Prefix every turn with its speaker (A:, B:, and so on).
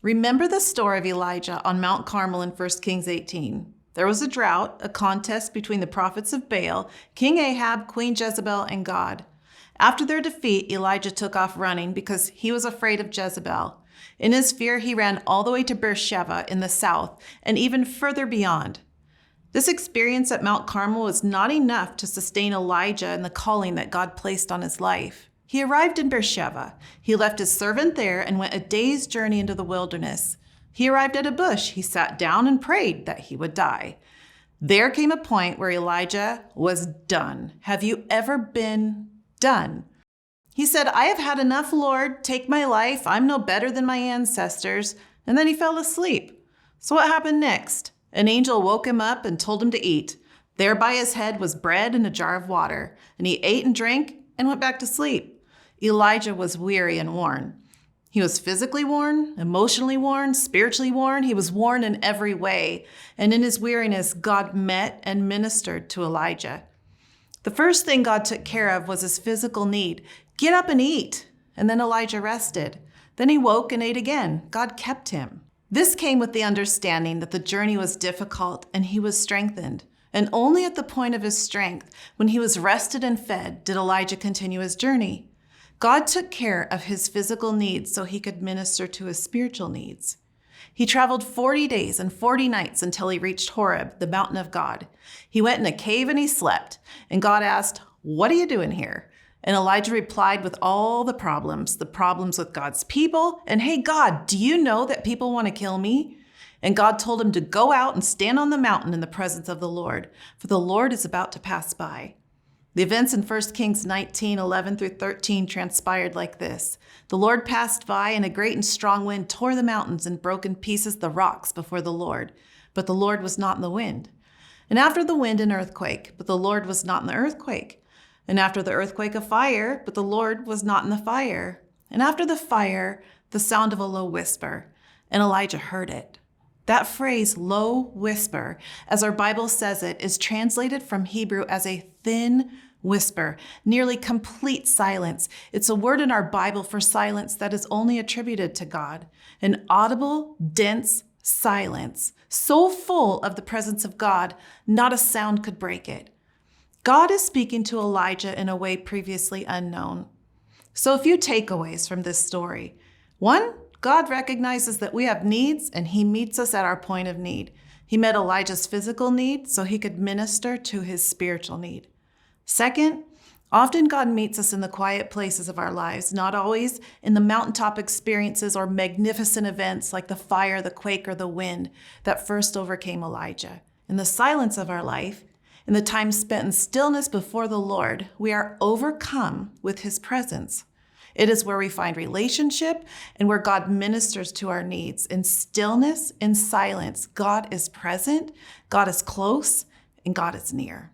A: Remember the story of Elijah on Mount Carmel in 1 Kings 18. There was a drought, a contest between the prophets of Baal, King Ahab, Queen Jezebel, and God. After their defeat, Elijah took off running because he was afraid of Jezebel. In his fear, he ran all the way to Beersheba in the south and even further beyond. This experience at Mount Carmel was not enough to sustain Elijah and the calling that God placed on his life. He arrived in Beersheba. He left his servant there and went a day's journey into the wilderness. He arrived at a bush. He sat down and prayed that he would die. There came a point where Elijah was done. Have you ever been done? He said, "I have had enough, Lord. Take my life. I'm no better than my ancestors." And then he fell asleep. So what happened next? An angel woke him up and told him to eat. There by his head was bread and a jar of water. And he ate and drank and went back to sleep. Elijah was weary and worn. He was physically worn, emotionally worn, spiritually worn. He was worn in every way. And in his weariness, God met and ministered to Elijah. The first thing God took care of was his physical need. Get up and eat. And then Elijah rested. Then he woke and ate again. God kept him. This came with the understanding that the journey was difficult and he was strengthened. And only at the point of his strength, when he was rested and fed, did Elijah continue his journey. God took care of his physical needs so he could minister to his spiritual needs. He traveled 40 days and 40 nights until he reached Horeb, the mountain of God. He went in a cave and he slept. And God asked, "What are you doing here?" And Elijah replied with all the problems with God's people. And hey, God, do you know that people want to kill me? And God told him to go out and stand on the mountain in the presence of the Lord, for the Lord is about to pass by. The events in 1 Kings 19, 11 through 13 transpired like this. The Lord passed by, and a great and strong wind tore the mountains and broke in pieces the rocks before the Lord. But the Lord was not in the wind. And after the wind, an earthquake, but the Lord was not in the earthquake. And after the earthquake, a fire, but the Lord was not in the fire. And after the fire, the sound of a low whisper. And Elijah heard it. That phrase, low whisper, as our Bible says it, is translated from Hebrew as a thin whisper, nearly complete silence. It's a word in our Bible for silence that is only attributed to God. An audible, dense silence, so full of the presence of God, not a sound could break it. God is speaking to Elijah in a way previously unknown. So a few takeaways from this story. One, God recognizes that we have needs and he meets us at our point of need. He met Elijah's physical need so he could minister to his spiritual need. Second, often God meets us in the quiet places of our lives, not always in the mountaintop experiences or magnificent events like the fire, the quake, or the wind that first overcame Elijah. In the silence of our life, in the time spent in stillness before the Lord, we are overcome with his presence. It is where we find relationship and where God ministers to our needs. In stillness, in silence, God is present, God is close, and God is near.